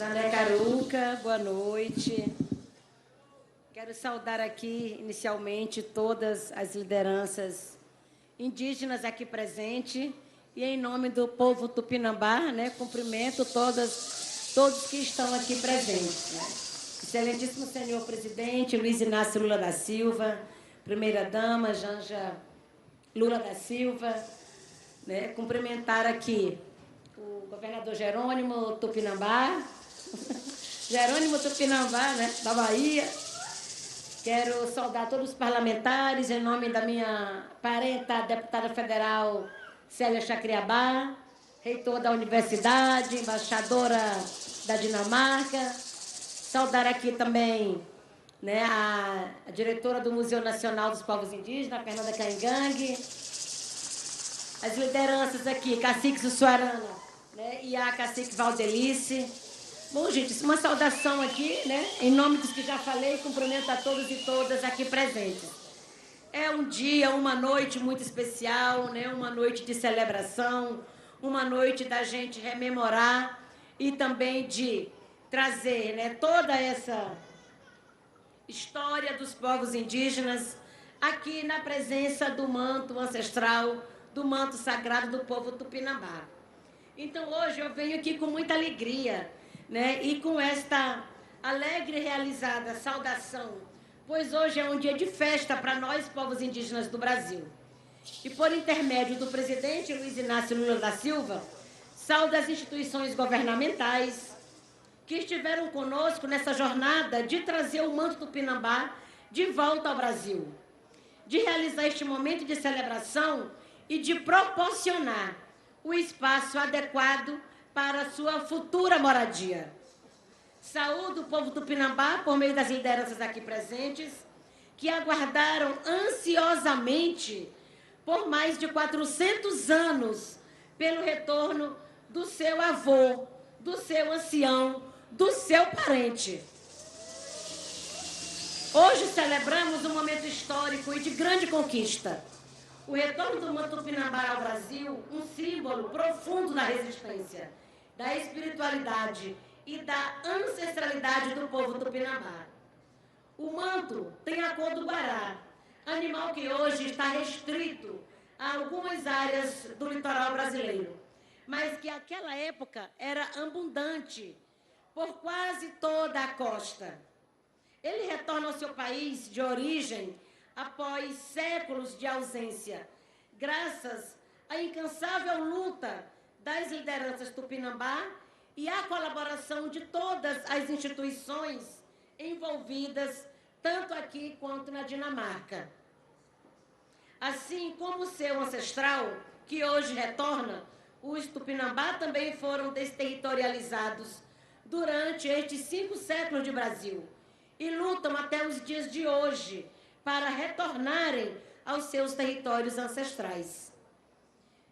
Sané Caruca, boa noite. Quero saudar aqui, inicialmente, todas as lideranças indígenas aqui presentes e, em nome do povo tupinambá, cumprimento todos que estão aqui presentes. Excelentíssimo senhor presidente Luiz Inácio Lula da Silva, primeira-dama Janja Lula da Silva, cumprimentar aqui o governador Jerônimo Tupinambá, da Bahia. Quero saudar todos os parlamentares, em nome da minha parenta, deputada federal Célia Chacriabá, reitor da universidade, embaixadora da Dinamarca. Saudar aqui também a diretora do Museu Nacional dos Povos Indígenas, Fernanda Caingangue, as lideranças aqui, Cacique Sussuarana e a Cacique Valdelice. Bom, gente, uma saudação aqui, em nome dos que já falei, cumprimento a todos e todas aqui presentes. É um dia, uma noite muito especial, uma noite de celebração, uma noite da gente rememorar e também de trazer toda essa história dos povos indígenas aqui na presença do manto ancestral, do manto sagrado do povo tupinambá. Então, hoje eu venho aqui com muita alegria, e com esta alegre e realizada saudação, pois hoje é um dia de festa para nós, povos indígenas do Brasil. E por intermédio do presidente Luiz Inácio Lula da Silva, saudo as instituições governamentais que estiveram conosco nessa jornada de trazer o manto tupinambá de volta ao Brasil, de realizar este momento de celebração e de proporcionar o espaço adequado para a sua futura moradia. Saúdo o povo tupinambá por meio das lideranças aqui presentes, que aguardaram ansiosamente por mais de 400 anos pelo retorno do seu avô, do seu ancião, do seu parente. Hoje celebramos um momento histórico e de grande conquista. O retorno do manto tupinambá ao Brasil, um símbolo profundo da resistência, da espiritualidade e da ancestralidade do povo tupinambá. O manto tem a cor do guará, animal que hoje está restrito a algumas áreas do litoral brasileiro, mas que naquela época era abundante por quase toda a costa. Ele retorna ao seu país de origem após séculos de ausência, graças à incansável luta das lideranças tupinambá e à colaboração de todas as instituições envolvidas, tanto aqui quanto na Dinamarca. Assim como o seu ancestral, que hoje retorna, os tupinambá também foram desterritorializados durante estes 5 séculos de Brasil e lutam até os dias de hoje para retornarem aos seus territórios ancestrais.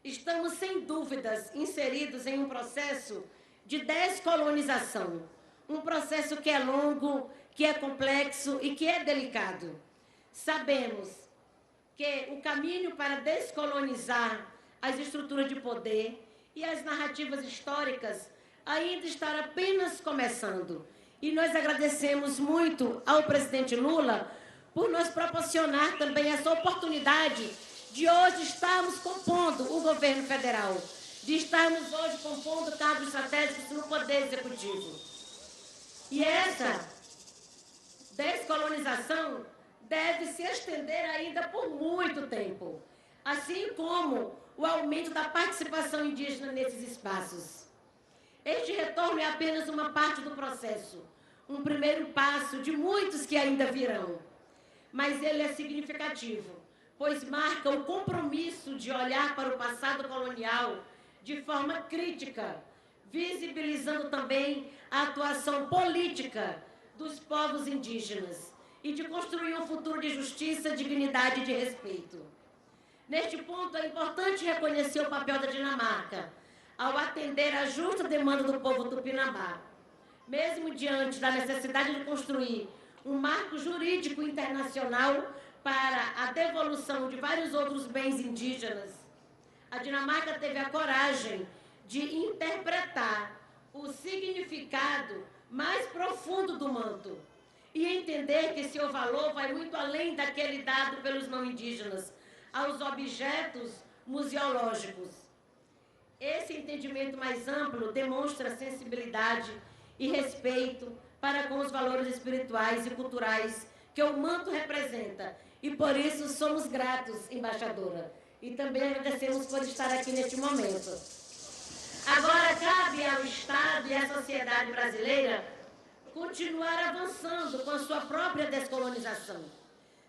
Estamos, sem dúvidas, inseridos em um processo de descolonização, um processo que é longo, que é complexo e que é delicado. Sabemos que o caminho para descolonizar as estruturas de poder e as narrativas históricas ainda está apenas começando. E nós agradecemos muito ao presidente Lula por nos proporcionar também essa oportunidade de hoje estarmos compondo o governo federal, de estarmos hoje compondo cargos estratégicos no Poder Executivo. E essa descolonização deve se estender ainda por muito tempo, assim como o aumento da participação indígena nesses espaços. Este retorno é apenas uma parte do processo, um primeiro passo de muitos que ainda virão. Mas ele é significativo, pois marca o compromisso de olhar para o passado colonial de forma crítica, visibilizando também a atuação política dos povos indígenas e de construir um futuro de justiça, dignidade e de respeito. Neste ponto, é importante reconhecer o papel da Dinamarca ao atender à justa demanda do povo tupinambá. Mesmo diante da necessidade de construir um marco jurídico internacional para a devolução de vários outros bens indígenas, a Dinamarca teve a coragem de interpretar o significado mais profundo do manto e entender que seu valor vai muito além daquele dado pelos não indígenas aos objetos museológicos. Esse entendimento mais amplo demonstra sensibilidade e respeito para com os valores espirituais e culturais que o manto representa. E por isso somos gratos, embaixadora. E também agradecemos por estar aqui neste momento. Agora cabe ao Estado e à sociedade brasileira continuar avançando com a sua própria descolonização.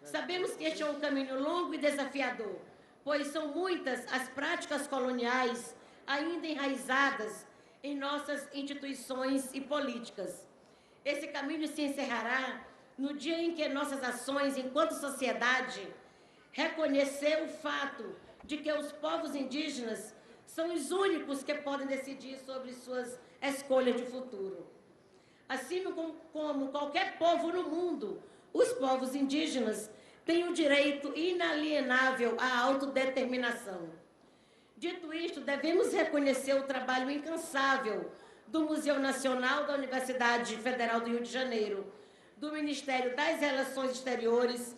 Sabemos que este é um caminho longo e desafiador, pois são muitas as práticas coloniais ainda enraizadas em nossas instituições e políticas. Esse caminho se encerrará no dia em que nossas ações enquanto sociedade reconhecer o fato de que os povos indígenas são os únicos que podem decidir sobre suas escolhas de futuro. Assim como qualquer povo no mundo, os povos indígenas têm o direito inalienável à autodeterminação. Dito isto, devemos reconhecer o trabalho incansável do Museu Nacional da Universidade Federal do Rio de Janeiro, do Ministério das Relações Exteriores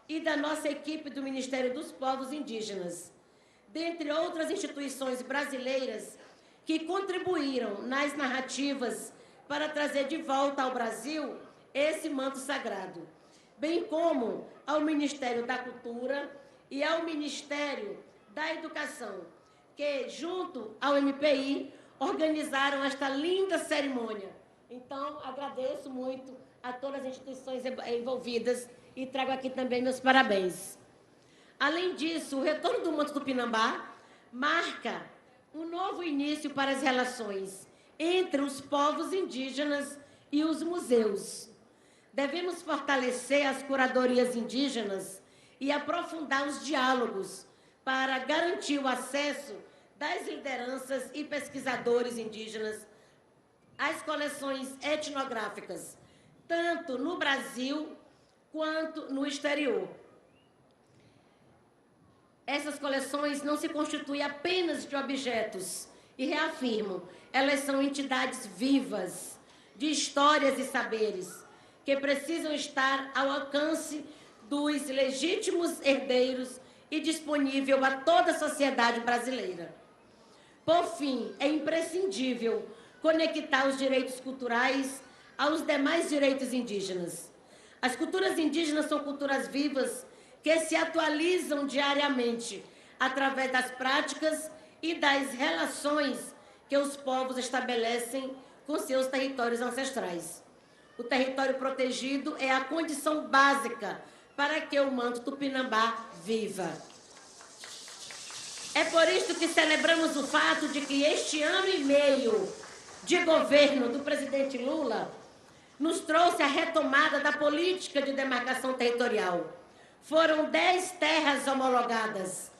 e da nossa equipe do Ministério dos Povos Indígenas, dentre outras instituições brasileiras que contribuíram nas narrativas para trazer de volta ao Brasil esse manto sagrado, bem como ao Ministério da Cultura e ao Ministério da Educação, que, junto ao MPI, organizaram esta linda cerimônia. Então, agradeço muito a todas as instituições envolvidas e trago aqui também meus parabéns. Além disso, o retorno do manto Tupinambá marca um novo início para as relações entre os povos indígenas e os museus. Devemos fortalecer as curadorias indígenas e aprofundar os diálogos para garantir o acesso das lideranças e pesquisadores indígenas às coleções etnográficas, tanto no Brasil quanto no exterior. Essas coleções não se constituem apenas de objetos, e reafirmo, elas são entidades vivas, de histórias e saberes, que precisam estar ao alcance dos legítimos herdeiros e disponível a toda a sociedade brasileira. Por fim, é imprescindível conectar os direitos culturais aos demais direitos indígenas. As culturas indígenas são culturas vivas que se atualizam diariamente através das práticas e das relações que os povos estabelecem com seus territórios ancestrais. O território protegido é a condição básica para que o manto Tupinambá viva. É por isso que celebramos o fato de que este ano e meio de governo do presidente Lula nos trouxe a retomada da política de demarcação territorial. Foram 10 terras homologadas,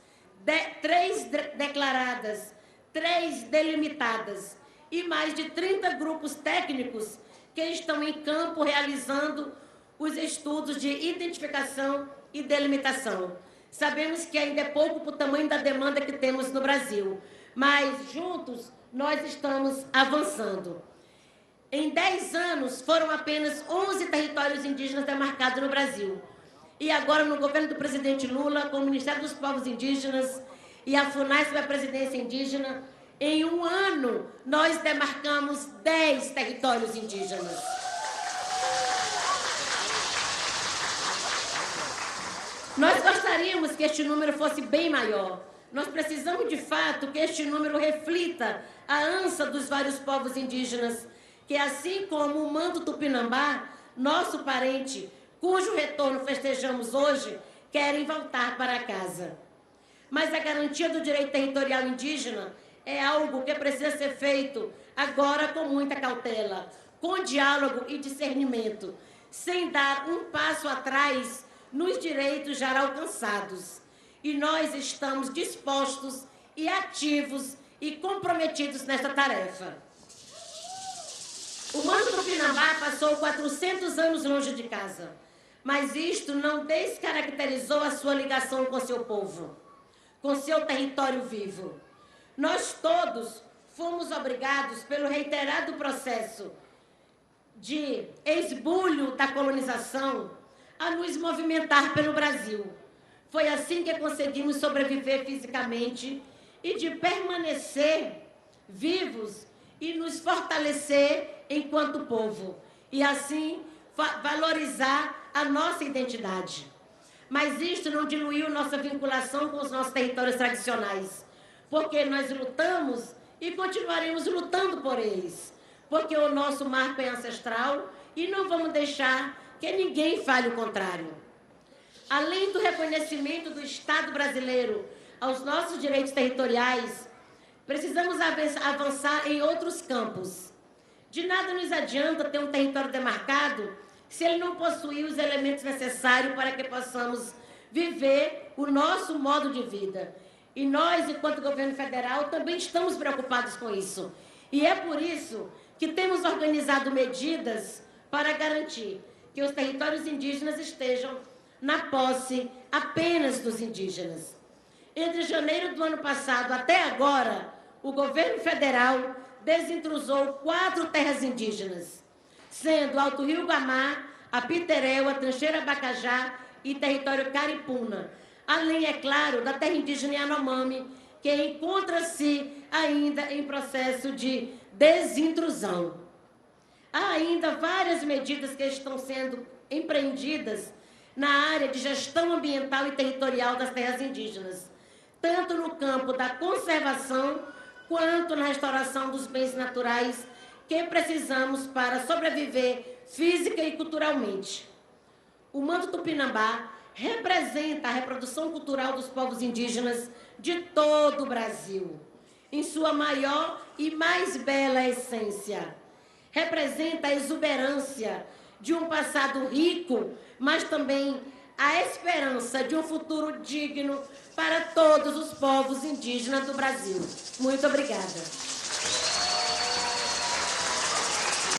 3 declaradas, 3 delimitadas e mais de 30 grupos técnicos que estão em campo realizando os estudos de identificação e delimitação. Sabemos que ainda é pouco para o tamanho da demanda que temos no Brasil, mas juntos nós estamos avançando. Em 10 anos, foram apenas 11 territórios indígenas demarcados no Brasil. E agora, no governo do presidente Lula, com o Ministério dos Povos Indígenas e a FUNAI sob a presidência indígena, em um ano, nós demarcamos 10 territórios indígenas. Nós gostaríamos que este número fosse bem maior. Nós precisamos, de fato, que este número reflita a ânsia dos vários povos indígenas, que, assim como o manto Tupinambá, nosso parente, cujo retorno festejamos hoje, querem voltar para casa. Mas a garantia do direito territorial indígena é algo que precisa ser feito agora com muita cautela, com diálogo e discernimento, sem dar um passo atrás nos direitos já alcançados. E nós estamos dispostos e ativos e comprometidos nesta tarefa. O manto Tupinambá passou 400 anos longe de casa, mas isto não descaracterizou a sua ligação com seu povo, com seu território vivo. Nós todos fomos obrigados, pelo reiterado processo de esbulho da colonização, a nos movimentar pelo Brasil. Foi assim que conseguimos sobreviver fisicamente e de permanecer vivos e nos fortalecer enquanto povo, e assim valorizar a nossa identidade. Mas isto não diluiu nossa vinculação com os nossos territórios tradicionais, porque nós lutamos e continuaremos lutando por eles, porque o nosso marco é ancestral e não vamos deixar que ninguém fale o contrário. Além do reconhecimento do Estado brasileiro aos nossos direitos territoriais, precisamos avançar em outros campos. De nada nos adianta ter um território demarcado se ele não possuir os elementos necessários para que possamos viver o nosso modo de vida. E nós, enquanto governo federal, também estamos preocupados com isso. E é por isso que temos organizado medidas para garantir que os territórios indígenas estejam na posse apenas dos indígenas. Entre janeiro do ano passado até agora, o governo federal desintrusou 4 terras indígenas, sendo Alto Rio Guamá, Apitereu, a Trincheira Bacajá e território Caripuna, além, é claro, da terra indígena Yanomami, que encontra-se ainda em processo de desintrusão. Há ainda várias medidas que estão sendo empreendidas na área de gestão ambiental e territorial das terras indígenas, tanto no campo da conservação quanto na restauração dos bens naturais que precisamos para sobreviver física e culturalmente. O manto tupinambá representa a reprodução cultural dos povos indígenas de todo o Brasil, em sua maior e mais bela essência. Representa a exuberância de um passado rico, mas também a esperança de um futuro digno para todos os povos indígenas do Brasil. Muito obrigada.